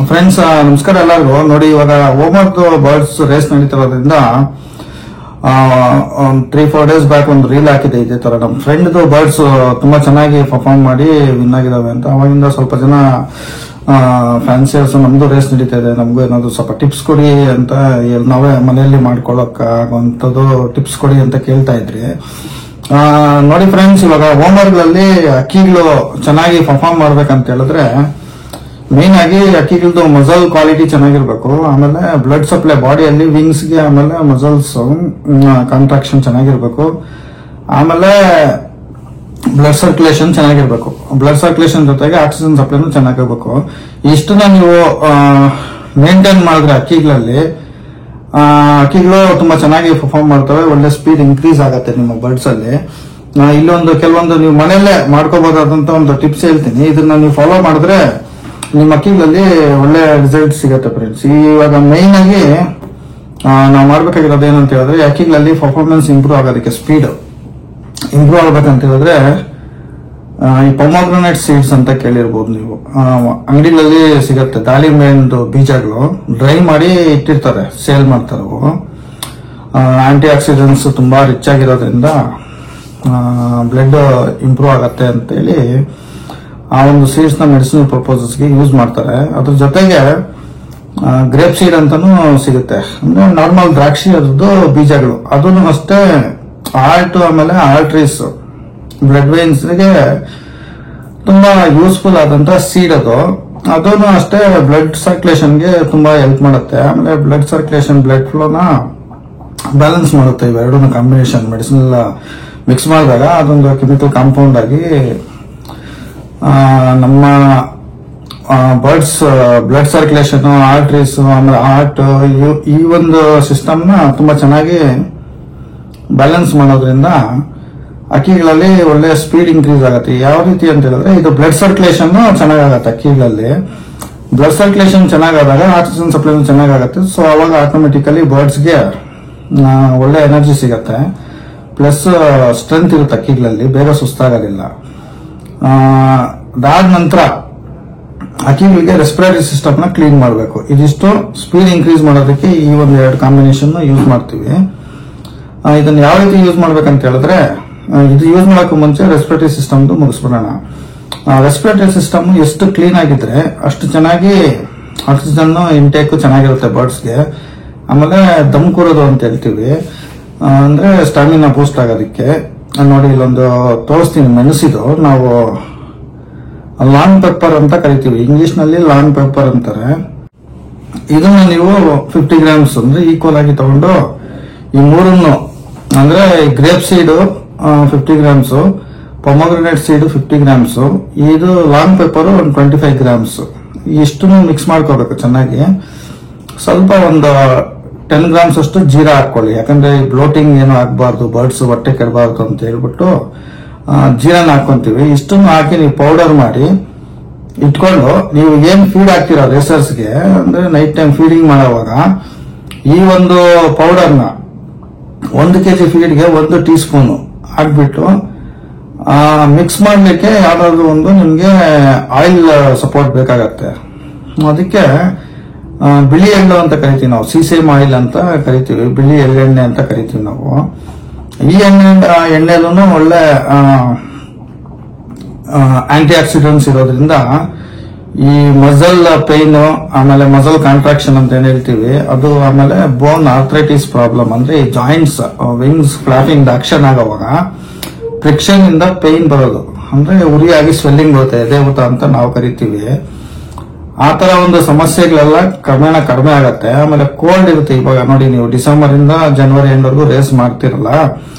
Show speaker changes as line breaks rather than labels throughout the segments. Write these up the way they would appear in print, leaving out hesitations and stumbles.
Friends ನಮಸ್ಕಾರ ಎಲ್ಲರಿಗೂ. ನೋಡಿ, ಇವಾಗ ಹೋಮ್ವರ್ಕ್ ಬರ್ಡ್ಸ್ ರೇಸ್ ನಡೀತಿರೋದ್ರಿಂದ 3-4 ಡೇಸ್ ಬ್ಯಾಕ್ ಒಂದು ರೀಲ್ ಹಾಕಿದೆ. ಇದೇ ತರ ನಮ್ಮ ಫ್ರೆಂಡ್ ಬರ್ಡ್ಸ್ ತುಂಬಾ ಚೆನ್ನಾಗಿ ಪರ್ಫಾರ್ಮ್ ಮಾಡಿ ವಿನ್ ಆಗಿದಾವೆ ಅಂತ. ಅವಾಗಿಂದ ಸ್ವಲ್ಪ ಜನ ಫ್ಯಾನ್ಸಿಯರ್ಸ್ ನಮ್ದು ರೇಸ್ ನಡೀತಾ ಇದೆ, ನಮಗೂ ಏನಾದ್ರು ಸ್ವಲ್ಪ ಟಿಪ್ಸ್ ಕೊಡಿ ಅಂತ, ನಾವೇ ಮನೆಯಲ್ಲಿ ಮಾಡ್ಕೊಳ್ಳೋಕೆ ಆಗುವಂಥದ್ದು ಟಿಪ್ಸ್ ಕೊಡಿ ಅಂತ ಕೇಳ್ತಾ ಇದ್ರಿ. ನೋಡಿ ಫ್ರೆಂಡ್ಸ್, ಇವಾಗ ಹೋಮ್ವರ್ಕ್ ಗಳಲ್ಲಿ ಅಕ್ಕಿಗಳು ಚೆನ್ನಾಗಿ ಪರ್ಫಾರ್ಮ್ ಮಾಡ್ಬೇಕಂತ ಹೇಳಿದ್ರೆ ಮೇನ್ ಆಗಿ ಅಕ್ಕಿಗಳದ್ದು ಮಸಲ್ ಕ್ವಾಲಿಟಿ ಚೆನ್ನಾಗಿರ್ಬೇಕು. ಆಮೇಲೆ ಬ್ಲಡ್ ಸಪ್ಲೈ ಬಾಡಿಯಲ್ಲಿ ವಿಂಗ್ಸ್ ಗೆ, ಆಮೇಲೆ ಮಸಲ್ಸ್ ಕಾಂಟ್ರಾಕ್ಷನ್ ಚೆನ್ನಾಗಿರ್ಬೇಕು. ಆಮೇಲೆ ಬ್ಲಡ್ ಸರ್ಕ್ಯುಲೇಷನ್ ಚೆನ್ನಾಗಿರ್ಬೇಕು. ಬ್ಲಡ್ ಸರ್ಕ್ಯುಲೇಷನ್ ಜೊತೆಗೆ ಆಕ್ಸಿಜನ್ ಸಪ್ಲೈನು ಚೆನ್ನಾಗಿರ್ಬೇಕು. ಇಷ್ಟನ್ನ ನೀವು ಮೇಂಟೈನ್ ಮಾಡಿದ್ರೆ ಅಕ್ಕಿಗಳು ತುಂಬಾ ಚೆನ್ನಾಗಿ ಪರ್ಫಾರ್ಮ್ ಮಾಡ್ತವೆ. ಒಳ್ಳೆ ಸ್ಪೀಡ್ ಇನ್ಕ್ರೀಸ್ ಆಗುತ್ತೆ ನಿಮ್ಮ ಬರ್ಡ್ಸ್ ಅಲ್ಲಿ. ಇಲ್ಲೊಂದು ಕೆಲವೊಂದು ನೀವು ಮನೆಯಲ್ಲೇ ಮಾಡ್ಕೋಬಹುದಾದಂತ ಒಂದು ಟಿಪ್ಸ್ ಹೇಳ್ತೀನಿ. ಇದನ್ನ ನೀವು ಫಾಲೋ ಮಾಡಿದ್ರೆ ನಿಮ್ಮ ಅಕ್ಕಿಗಳಲ್ಲಿ ಒಳ್ಳೆ ರಿಸಲ್ಟ್ ಸಿಗುತ್ತೆ ಫ್ರೆಂಡ್ಸ್. ಇವಾಗ ಮೈನ್ ಆಗಿ ನಾವು ಮಾಡ್ಬೇಕಾಗಿರೋದು ಏನಂತ ಹೇಳಿದ್ರೆ, ಅಕ್ಕಿಗಳಲ್ಲಿ ಪರ್ಫಾರ್ಮೆನ್ಸ್ ಇಂಪ್ರೂವ್ ಆಗೋದಕ್ಕೆ, ಸ್ಪೀಡ್ ಇಂಪ್ರೂವ್ ಆಗ್ಬೇಕಂತ ಹೇಳಿದ್ರೆ ಈ ಪೊಮೊಗ್ರನೇಟ್ ಸೀಡ್ಸ್ ಅಂತ ಕೇಳಿರ್ಬೋದು ನೀವು. ಅಂಗಡಿಗಳಲ್ಲಿ ಸಿಗುತ್ತೆ, ದಾಳಿಂಬೆಂದು ಬೀಜಗಳು ಡ್ರೈ ಮಾಡಿ ಇಟ್ಟಿರ್ತಾರೆ, ಸೇಲ್ ಮಾಡ್ತಾರೆ. ಅವು ಆಂಟಿ ಆಕ್ಸಿಡೆಂಟ್ಸ್ ತುಂಬಾ ರಿಚ್ ಆಗಿರೋದ್ರಿಂದ ಬ್ಲಡ್ ಇಂಪ್ರೂವ್ ಆಗತ್ತೆ ಅಂತೇಳಿ ಆ ಒಂದು ಸೀಡ್ಸ್ ನ ಮೆಡಿಸಿನಲ್ ಪರ್ಪಸಸ್ ಗೆ ಯೂಸ್ ಮಾಡ್ತಾರೆ. ಅದ್ರ ಜೊತೆಗೆ ಗ್ರೇಪ್ ಸೀಡ್ ಅಂತಾನು ಸಿಗುತ್ತೆ, ಅಂದ್ರೆ ನಾರ್ಮಲ್ ದ್ರಾಕ್ಷಿ ಅದ್ರದ್ದು ಬೀಜಗಳು. ಅದನ್ನು ಅಷ್ಟೇ ಆರ್ಟ್, ಆಮೇಲೆ ಆರ್ಟ್ರೀಸ್, ಬ್ಲಡ್ ವೇನ್ಸ್ ಗೆ ತುಂಬಾ ಯೂಸ್ಫುಲ್ ಆದಂತ ಸೀಡ್ ಅದನ್ನು ಅಷ್ಟೇ ಬ್ಲಡ್ ಸರ್ಕ್ಯುಲೇಷನ್ ಗೆ ತುಂಬಾ ಹೆಲ್ಪ್ ಮಾಡುತ್ತೆ. ಆಮೇಲೆ ಬ್ಲಡ್ ಸರ್ಕ್ಯುಲೇಷನ್, ಬ್ಲಡ್ ಫ್ಲೋನ ಬ್ಯಾಲೆನ್ಸ್ ಮಾಡುತ್ತೆ. ಇವೆರಡೂ ಕಾಂಬಿನೇಷನ್ ಮೆಡಿಸಿನಲ್ ಮಿಕ್ಸ್ ಮಾಡಿದಾಗ ಅದೊಂದು ಕೆಮಿಕಲ್ ಕಾಂಪೌಂಡ್ ಆಗಿ ನಮ್ಮ ಬರ್ಡ್ಸ್ ಬ್ಲಡ್ ಸರ್ಕ್ಯುಲೇಷನ್, ಆರ್ಟ್ರೀಸ್, ಆಮೇಲೆ ಹಾರ್ಟ್, ಈ ಒಂದು ಸಿಸ್ಟಮ್ ನ ತುಂಬಾ ಚೆನ್ನಾಗಿ ಬ್ಯಾಲೆನ್ಸ್ ಮಾಡೋದ್ರಿಂದ ಅಕ್ಕಿಗಳಲ್ಲಿ ಒಳ್ಳೆ ಸ್ಪೀಡ್ ಇನ್ಕ್ರೀಸ್ ಆಗುತ್ತೆ. ಯಾವ ರೀತಿ ಅಂತ ಹೇಳಿದ್ರೆ, ಇದು ಬ್ಲಡ್ ಸರ್ಕ್ಯುಲೇಷನ್ ಚೆನ್ನಾಗಾಗತ್ತೆ. ಅಕ್ಕಿಗಳಲ್ಲಿ ಬ್ಲಡ್ ಸರ್ಕ್ಯುಲೇಷನ್ ಚೆನ್ನಾಗಾದಾಗ ಆಕ್ಸಿಜನ್ ಸಪ್ಲೈ ಚೆನ್ನಾಗಾಗುತ್ತೆ. ಸೊ ಅವಾಗ ಆಟೋಮೆಟಿಕಲಿ ಬರ್ಡ್ಸ್ಗೆ ಒಳ್ಳೆ ಎನರ್ಜಿ ಸಿಗತ್ತೆ, ಪ್ಲಸ್ ಸ್ಟ್ರೆಂತ್ ಇರುತ್ತೆ ಅಕ್ಕಿಗಳಲ್ಲಿ, ಬೇಗ ಸುಸ್ತಾಗೋದಿಲ್ಲ. ಅದಾದ ನಂತರ ಅಕ್ಕಿಗಳಿಗೆ ರೆಸ್ಪಿರೇಟರಿ ಸಿಸ್ಟಮ್ ನ ಕ್ಲೀನ್ ಮಾಡಬೇಕು. ಇದಿಷ್ಟು ಸ್ಪೀಡ್ ಇನ್ಕ್ರೀಸ್ ಮಾಡೋದಕ್ಕೆ ಈ ಒಂದು 2 ಕಾಂಬಿನೇಷನ್ ಯೂಸ್ ಮಾಡ್ತೀವಿ. ಇದನ್ನ ಯಾವ ರೀತಿ ಯೂಸ್ ಮಾಡ್ಬೇಕಂತ ಹೇಳಿದ್ರೆ, ಇದು ಯೂಸ್ ಮಾಡೋಕೆ ಮುಂಚೆ ರೆಸ್ಪಿರೇಟರಿ ಸಿಸ್ಟಮ್ ಮುಗಿಸ್ಬಿಡೋಣ. ರೆಸ್ಪಿರೇಟರಿ ಸಿಸ್ಟಮ್ ಎಷ್ಟು ಕ್ಲೀನ್ ಆಗಿದ್ರೆ ಅಷ್ಟು ಚೆನ್ನಾಗಿ ಆಕ್ಸಿಜನ್ ಇಂಟೇಕ್ ಚೆನ್ನಾಗಿರುತ್ತೆ ಬರ್ಡ್ಸ್ಗೆ. ಆಮೇಲೆ ದಮ್ ಕೂರೋದು ಅಂತ ಹೇಳ್ತೀವಿ, ಅಂದ್ರೆ ಸ್ಟಾಮಿನಾ ಬೂಸ್ಟ್ ಆಗೋದಕ್ಕೆ. ನೋಡಿ, ಇಲ್ಲೊಂದು ತೋರಿಸ್ತೀನಿ ಮೆಣಸಿದು. ನಾವು ಲಾಂಗ್ ಪೆಪ್ಪರ್ ಅಂತ ಕರಿತೀವಿ, ಇಂಗ್ಲಿಷ್ ನಲ್ಲಿ ಲಾಂಗ್ ಪೆಪ್ಪರ್ ಅಂತಾರೆ. ಇದನ್ನ ನೀವು 50 ಗ್ರಾಮ್ಸ್ ಅಂದ್ರೆ ಈಕ್ವಲ್ ಆಗಿ ತಗೊಂಡು ಈ ಮೂರನ್ನು, ಅಂದ್ರೆ grape seed 50 grams, ಪೊಮೊಗ್ರನೇಟ್ seed 50 grams, ಇದು ಲಾಂಗ್ ಪೆಪ್ಪರ್ 25 ಗ್ರಾಮ್ಸ್, ಇಷ್ಟನ್ನು ಮಿಕ್ಸ್ ಮಾಡ್ಕೋಬೇಕು ಚೆನ್ನಾಗಿ. ಸ್ವಲ್ಪ ಒಂದು 10 ಗ್ರಾಮ್ಸ್ ಅಷ್ಟು ಜೀರಾ ಹಾಕೊಳ್ಳಿ, ಯಾಕಂದ್ರೆ ಬ್ಲೋಟಿಂಗ್ ಏನು ಆಗ್ಬಾರ್ದು, ಬರ್ಡ್ಸ್ ಹೊಟ್ಟೆ ಕೆಡಬಾರ್ದು ಅಂತ ಹೇಳ್ಬಿಟ್ಟು ಜೀರಾನ ಹಾಕೊಂತೀವಿ. ಇಷ್ಟನ್ನು ಹಾಕಿ ನೀವು ಪೌಡರ್ ಮಾಡಿ ಇಟ್ಕೊಂಡು, ನೀವು ಏನ್ ಫೀಡ್ ಹಾಕ್ತೀರಾ ರೇಸರ್ಸ್ಗೆ, ಅಂದ್ರೆ ನೈಟ್ ಟೈಮ್ ಫೀಡಿಂಗ್ ಮಾಡೋವಾಗ ಈ ಒಂದು ಪೌಡರ್ನ 1 kg ಫೀಡ್ಗೆ 1 ಟೀ ಸ್ಪೂನ್ ಹಾಕ್ಬಿಟ್ಟು ಮಿಕ್ಸ್ ಮಾಡ್ಲಿಕ್ಕೆ ಯಾವ್ದಾದ್ರು ಒಂದು ನಿಮ್ಗೆ ಆಯಿಲ್ ಸಪೋರ್ಟ್ ಬೇಕಾಗತ್ತೆ. ಅದಕ್ಕೆ ಬಿಳಿ ಎಳ್ಳು ಅಂತ ಕರಿತೀವಿ ನಾವು, ಸೀಸೇಮ್ ಆಯಿಲ್ ಅಂತ ಕರಿತೀವಿ, ಬಿಳಿ ಎಳ್ಳೆಣ್ಣೆ ಅಂತ ಕರಿತೀವಿ ನಾವು. ಈ ಎಣ್ಣೆಲೂ ಒಳ್ಳೆ ಆಂಟಿ ಆಕ್ಸಿಡೆಂಟ್ಸ್ ಇರೋದ್ರಿಂದ ಈ ಮಸಲ್ ಪೈನ್, ಆಮೇಲೆ ಮಸಲ್ ಕಾಂಟ್ರಾಕ್ಷನ್ ಅಂತ ಏನ್ ಹೇಳ್ತೀವಿ ಅದು, ಆಮೇಲೆ ಬೋನ್ ಆರ್ಥ್ರೈಟಿಸ್ ಪ್ರಾಬ್ಲಮ್, ಅಂದ್ರೆ ಈ ಜಾಯಿಂಟ್ಸ್ ವಿಂಗ್ಸ್ ಫ್ಲಾಪಿಂಗ್ ಆಕ್ಷನ್ ಆಗೋವಾಗ ಫ್ರಿಕ್ಷನ್ ಇಂದ ಪೈನ್ ಬರೋದು, ಅಂದ್ರೆ ಉರಿಯಾಗಿ ಸ್ವೆಲ್ಲಿಂಗ್ ಬರುತ್ತೆ, ಎದೆಊತ ಅಂತ ನಾವು ಕರಿತೀವಿ. ಆ ತರ ಒಂದು ಸಮಸ್ಯೆಗಳೆಲ್ಲ ಕ್ರಮೇಣ ಕಡಿಮೆ ಆಗತ್ತೆ. ಆಮೇಲೆ ಕೋಲ್ಡ್ ಇರುತ್ತೆ. ಇವಾಗ ನೋಡಿ, ನೀವು ಡಿಸೆಂಬರ್ ಇಂದ ಜನವರಿ ಎಂಡ್ವರೆಗೂ ರೇಸ್ ಮಾಡ್ತಿರಲ್ಲ,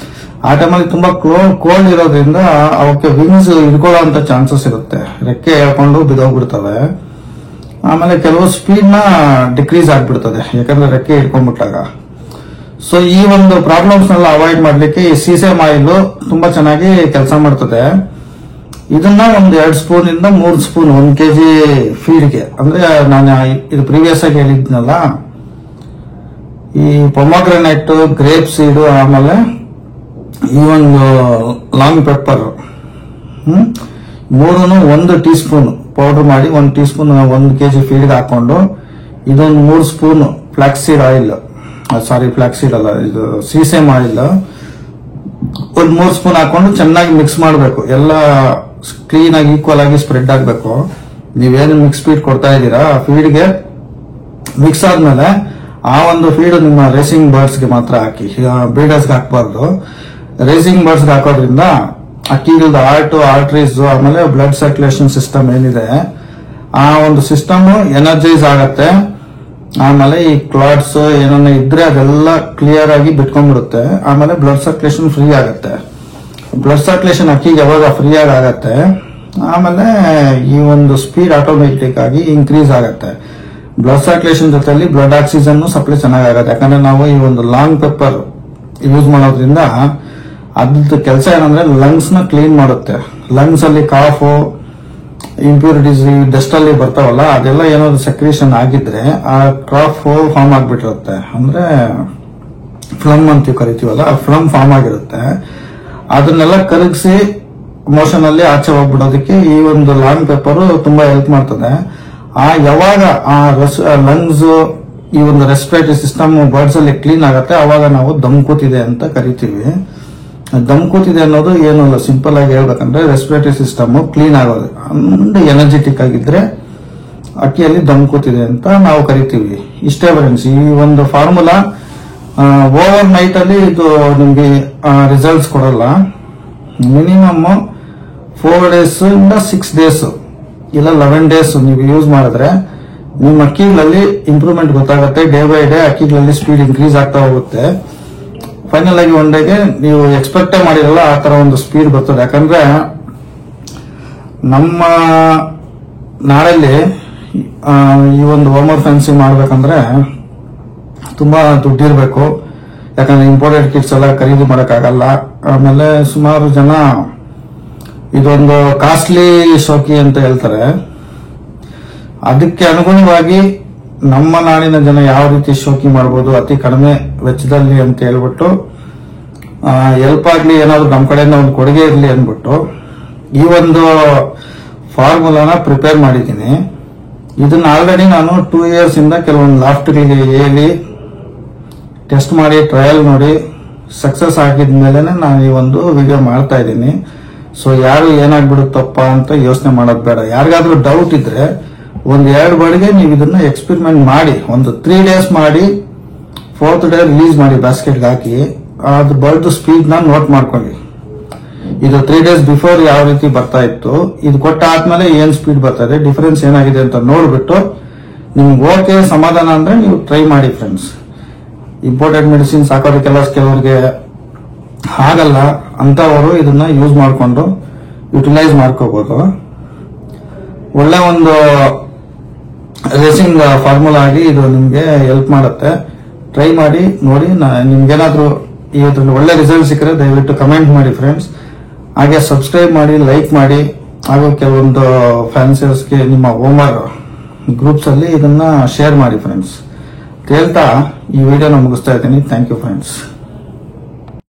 ಆ ಟೈಮಲ್ಲಿ ತುಂಬಾ ಕೋಲ್ಡ್ ಇರೋದ್ರಿಂದ ಅವಕ್ಕೆ ವಿಂಗ್ಸ್ ಹಿಡ್ಕೊಳ್ಳೋ ಚಾನ್ಸಸ್ ಇರುತ್ತೆ, ರೆಕ್ಕೆ ಹೇಳ್ಕೊಂಡು ಬಿದೋಗ್ಬಿಡ್ತವೆ. ಆಮೇಲೆ ಕೆಲವು ಸ್ಪೀಡ್ ನ ಡಿಕ್ರೀಸ್ ಆಗ್ಬಿಡ್ತದೆ, ಯಾಕಂದ್ರೆ ರೆಕ್ಕೆ ಹಿಡ್ಕೊಂಡ್ಬಿಟ್ಟಾಗ. ಸೊ ಈ ಒಂದು ಪ್ರಾಬ್ಲಮ್ಸ್ ನೆಲ್ಲ ಅವಾಯ್ಡ್ ಮಾಡ್ಲಿಕ್ಕೆ ಈ ಸೀಸೇಮ್ ಆಯಿಲ್ ತುಂಬಾ ಚೆನ್ನಾಗಿ ಕೆಲಸ ಮಾಡ್ತದೆ. ಇದನ್ನ ಒಂದು 2 ಸ್ಪೂನ್ ಇಂದ 3 ಸ್ಪೂನ್ 1 kg ಫೀಡ್ಗೆ, ಅಂದ್ರೆ ನಾನು ಇದು ಪ್ರೀವಿಯಸ್ ಆಗಿ ಹೇಳಿದ್ನಲ್ಲ, ಈ ಪೊಮೊಗ್ರನೇಟ್, ಗ್ರೇಪ್ ಸೀಡ್, ಆಮೇಲೆ ಈ ಒಂದು long pepper 3 1 tea spoon powder ಮಾಡಿ 1 ಟೀ ಸ್ಪೂನ್ 1 kg ಫೀಡ್ಗೆ ಹಾಕೊಂಡು ಇದೊಂದು 3 ಸ್ಪೂನ್ ಫ್ಲಾಕ್ಸೀಡ್ ಆಯಿಲ್, ಫ್ಲಾಕ್ಸೀಡ್ ಅಲ್ಲ, ಇದು ಸೀಸೆಮ್ ಆಯಿಲ್ ಒಂದು 3 ಸ್ಪೂನ್ ಹಾಕೊಂಡು ಚೆನ್ನಾಗಿ ಮಿಕ್ಸ್ ಮಾಡಬೇಕು. ಎಲ್ಲ ಕ್ಲೀನ್ ಆಗಿ ಈಕ್ವಲ್ ಆಗಿ ಸ್ಪ್ರೆಡ್ ಆಗಬೇಕು. ನೀವೇನು ಮಿಕ್ಸ್ ಫೀಡ್ ಕೊಡ್ತಾ ಇದ್ದೀರಾ ಫೀಡ್ಗೆ ಮಿಕ್ಸ್ ಆದ್ಮೇಲೆ ಆ ಒಂದು ಫೀಡ್ ನಿಮ್ಮ ರೇಸಿಂಗ್ ಬರ್ಡ್ಸ್ಗೆ ಮಾತ್ರ ಹಾಕಿ, ಬ್ರೀಡರ್ಸ್ಗೆ ಹಾಕಬಾರ್ದು. ರೇಸಿಂಗ್ ಬರ್ಡ್ಸ್ಗೆ ಹಾಕೋದ್ರಿಂದ ಅಕ್ಕಿಗಳದ್ದು ಆರ್ಟರೀಸ್ ಆಮೇಲೆ ಬ್ಲಡ್ ಸರ್ಕ್ಯುಲೇಷನ್ ಸಿಸ್ಟಮ್ ಏನಿದೆ ಆ ಒಂದು ಸಿಸ್ಟಮ್ ಎನರ್ಜೈಸ್ ಆಗತ್ತೆ. ಆಮೇಲೆ ಈ ಕ್ಲಾಟ್ಸ್ ಏನನ್ನ ಇದ್ರೆ ಅದೆಲ್ಲ ಕ್ಲಿಯರ್ ಆಗಿ ಬಿಟ್ಕೊಂಡ್ಬಿಡುತ್ತೆ. ಆಮೇಲೆ ಬ್ಲಡ್ ಸರ್ಕ್ಯುಲೇಷನ್ ಫ್ರೀ ಆಗತ್ತೆ. ಬ್ಲಡ್ ಸರ್ಕ್ಯುಲೇಷನ್ ಅಕ್ಕಿಗೆ ಯಾವಾಗ ಫ್ರೀ ಆಗತ್ತೆ ಆಮೇಲೆ ಈ ಒಂದು ಸ್ಪೀಡ್ ಆಟೋಮೆಟಿಕ್ ಆಗಿ ಇನ್ಕ್ರೀಸ್ ಆಗತ್ತೆ. ಬ್ಲಡ್ ಸರ್ಕ್ಯುಲೇಷನ್ ಜೊತೆಲಿ ಬ್ಲಡ್ ಆಕ್ಸಿಜನ್ ಸಪ್ಲೈ ಚೆನ್ನಾಗಾಗತ್ತೆ. ಯಾಕಂದ್ರೆ ನಾವು ಈ ಒಂದು ಲಾಂಗ್ ಪೆಪ್ಪರ್ ಯೂಸ್ ಮಾಡೋದ್ರಿಂದ ಅದ್ರದ್ದು ಕೆಲಸ ಏನಂದ್ರೆ ಲಂಗ್ಸ್ ನ ಕ್ಲೀನ್ ಮಾಡುತ್ತೆ. ಲಂಗ್ಸ್ ಅಲ್ಲಿ ಕಾಫು ಇಂಪ್ಯೂರಿಟೀಸ್ ಡಸ್ಟ್ ಅಲ್ಲಿ ಬರ್ತಾವಲ್ಲ ಅದೆಲ್ಲ ಏನಾದ್ರು ಸೆಕ್ರೇಷನ್ ಆಗಿದ್ರೆ ಆ ಕ್ರಾಫ್ ಫಾರ್ಮ್ ಆಗ್ಬಿಟ್ಟಿರುತ್ತೆ. ಅಂದ್ರೆ ಫ್ಲಮ್ ಅಂತ ಕರಿತೀವಲ್ಲ, ಫ್ಲಮ್ ಫಾರ್ಮ್ ಆಗಿರುತ್ತೆ. ಅದನ್ನೆಲ್ಲ ಕರಗಿಸಿ ಮೋಷನ್ ಅಲ್ಲಿ ಆಚೆ ಹೋಗ್ಬಿಡೋದಕ್ಕೆ ಈ ಒಂದು ಲಾಂಗ್ ಪೆಪ್ಪರ್ ತುಂಬಾ ಹೆಲ್ಪ್ ಮಾಡ್ತದೆ. ಯಾವಾಗ ಆ ಲಂಗ್ಸ್ ಈ ಒಂದು ರೆಸ್ಪಿರೇಟರಿ ಸಿಸ್ಟಮ್ ಬರ್ಡ್ಸ್ ಅಲ್ಲಿ ಕ್ಲೀನ್ ಆಗತ್ತೆ ಅವಾಗ ನಾವು ದಮ್ ಕೂತಿದೆ ಅಂತ ಕರಿತೀವಿ. ದಮ್ ಕೂತಿದೆ ಅನ್ನೋದು ಏನು ಅಲ್ಲ, ಸಿಂಪಲ್ ಆಗಿ ಹೇಳ್ಬೇಕಂದ್ರೆ ರೆಸ್ಪಿರೇಟರಿ ಸಿಸ್ಟಮ್ ಕ್ಲೀನ್ ಆಗೋದು ಅಂಡ್ ಎನರ್ಜೆಟಿಕ್ ಆಗಿದ್ರೆ ಅಕ್ಕಿಯಲ್ಲಿ ದಮ್ ಕೂತಿದೆ ಅಂತ ನಾವು ಕರಿತೀವಿ. ಇಷ್ಟೇ ಫ್ರೆಂಡ್ಸ್, ಈ ಒಂದು ಫಾರ್ಮುಲಾ ಓವರ್ ನೈಟ್ ಅಲ್ಲಿ ಇದು ನಿಮ್ಗೆ ರಿಸಲ್ಟ್ಸ್ ಕೊಡಲ್ಲ. ಮಿನಿಮಮ್ 4 days ಇಂದ 6 days ಇಲ್ಲ 11 days ನೀವು ಯೂಸ್ ಮಾಡಿದ್ರೆ ನಿಮ್ಮ ಅಕ್ಕಿಗಳಲ್ಲಿ ಇಂಪ್ರೂವ್ಮೆಂಟ್ ಗೊತ್ತಾಗುತ್ತೆ. ಡೇ ಬೈ ಡೇ ಅಕ್ಕಿಗಳಲ್ಲಿ ಸ್ಪೀಡ್ ಇನ್ಕ್ರೀಸ್ ಆಗ್ತಾ ಹೋಗುತ್ತೆ. ಫೈನಲ್ ಆಗಿ ಒನ್ ಡೇಗೆ ನೀವು ಎಕ್ಸ್ಪೆಕ್ಟೇ ಮಾಡಿರಲ್ಲ ಆ ತರ ಒಂದು ಸ್ಪೀಡ್ ಬರ್ತದೆ. ಯಾಕಂದ್ರೆ ನಮ್ಮ ನಾಡಲ್ಲಿ ಈ ಒಂದು ಹೋಮರ್ ಫೆನ್ಸಿಂಗ್ ಮಾಡ್ಬೇಕಂದ್ರೆ ತುಂಬಾ ದುಡ್ಡಿರ್ಬೇಕು. ಯಾಕಂದ್ರೆ ಇಂಪೋರ್ಟೆಡ್ ಕಿಟ್ಸ್ ಎಲ್ಲ ಖರೀದಿ ಮಾಡಕ್ಕಾಗಲ್ಲ. ಆಮೇಲೆ ಸುಮಾರು ಜನ ಇದೊಂದು ಕಾಸ್ಟ್ಲಿ ಶೋಕಿ ಅಂತ ಹೇಳ್ತಾರೆ. ಅದಕ್ಕೆ ಅನುಗುಣವಾಗಿ ನಮ್ಮ ನಾಡಿನ ಜನ ಯಾವ ರೀತಿ ಶೋಕಿ ಮಾಡಬಹುದು ಅತಿ ಕಡಿಮೆ ವೆಚ್ಚದಲ್ಲಿ ಅಂತ ಹೇಳ್ಬಿಟ್ಟು ಹೆಲ್ಪ್ ಆಗ್ಲಿ, ಏನಾದ್ರು ನಮ್ಮ ಕಡೆಯಿಂದ ಒಂದು ಕೊಡುಗೆ ಇರಲಿ ಅಂದ್ಬಿಟ್ಟು ಈ ಒಂದು ಫಾರ್ಮುಲಾನ ಪ್ರಿಪೇರ್ ಮಾಡಿದ್ದೀನಿ. ಇದನ್ನ ಆಲ್ರೆಡಿ ನಾನು 2 years ಇಂದ ಕೆಲವೊಂದು ಲಾಫ್ಟ್ಗಳಿಗೆ ಹೇಳಿ ಟೆಸ್ಟ್ ಮಾಡಿ ಟ್ರಯಲ್ ನೋಡಿ ಸಕ್ಸಸ್ ಆಗಿದ್ಮೇಲೆ ನಾನು ಈ ಒಂದು ವಿಡಿಯೋ ಮಾಡ್ತಾ ಇದ್ದೀನಿ. ಸೊ ಯಾರು ಏನಾಗ್ಬಿಡುತ್ತಪ್ಪ ಅಂತ ಯೋಚನೆ ಮಾಡೋದು ಬೇಡ. ಯಾರಿಗಾದ್ರೂ ಡೌಟ್ ಇದ್ರೆ 1-2 ಬರ್ಡ್ಗೆ ನೀವು ಇದನ್ನ ಎಕ್ಸ್ಪೆರಿಮೆಂಟ್ ಮಾಡಿ, ಒಂದು 3 days ಮಾಡಿ 4th day ರಿಲೀಸ್ ಮಾಡಿ ಬಾಸ್ಕೆಟ್ಗೆ ಹಾಕಿ ಅದು ಬರ್ಡ್ ಸ್ಪೀಡ್ ನ ನೋಟ್ ಮಾಡ್ಕೊಳ್ಳಿ. ಇದು 3 days ಬಿಫೋರ್ ಯಾವ ರೀತಿ ಬರ್ತಾ ಇತ್ತು, ಇದು ಕೊಟ್ಟ ಆದ್ಮೇಲೆ ಏನ್ ಸ್ಪೀಡ್ ಬರ್ತಾ ಇದೆ, ಡಿಫರೆನ್ಸ್ ಏನಾಗಿದೆ ಅಂತ ನೋಡ್ಬಿಟ್ಟು ನಿಮ್ಗೆ ಓಕೆ ಸಮಾಧಾನ ಅಂದ್ರೆ ನೀವು ಟ್ರೈ ಮಾಡಿ ಫ್ರೆಂಡ್ಸ್. ಇಂಪೋರ್ಟೆಡ್ ಮೆಡಿಸಿನ್ಸ್ ಹಾಕೋದಕ್ಕೆಲ್ಲ ಕೆಲವರಿಗೆ ಆಗಲ್ಲ ಅಂತವರು ಇದನ್ನ ಯೂಸ್ ಮಾಡಿಕೊಂಡು ಯುಟಿಲೈಸ್ ಮಾಡ್ಕೋಬಹುದು. ಒಳ್ಳೆ ಒಂದು ರೇಸಿಂಗ್ ಫಾರ್ಮುಲಾ ಆಗಿ ಇದು ನಿಮ್ಗೆ ಹೆಲ್ಪ್ ಮಾಡುತ್ತೆ. ಟ್ರೈ ಮಾಡಿ ನೋಡಿ. ನಿಮ್ಗೇನಾದ್ರೂ ಇವತ್ತು ಒಳ್ಳೆ ರಿಸಲ್ಟ್ ಸಿಕ್ಕರೆ ದಯವಿಟ್ಟು ಕಮೆಂಟ್ ಮಾಡಿ ಫ್ರೆಂಡ್ಸ್. ಹಾಗೆ ಸಬ್ಸ್ಕ್ರೈಬ್ ಮಾಡಿ, ಲೈಕ್ ಮಾಡಿ, ಹಾಗೂ ಕೆಲವೊಂದು ಫ್ಯಾನ್ಸರ್ಸ್ಗೆ ನಿಮ್ಮ ಹೋಮರ್ ಗ್ರೂಪ್ಸ್ ಅಲ್ಲಿ ಇದನ್ನ ಶೇರ್ ಮಾಡಿ ಫ್ರೆಂಡ್ಸ್. ಹೇಳ್ತಾ ಈ ವಿಡಿಯೋನ ಮುಗಿಸ್ತಾ ಇದ್ದೀನಿ. Thank you friends.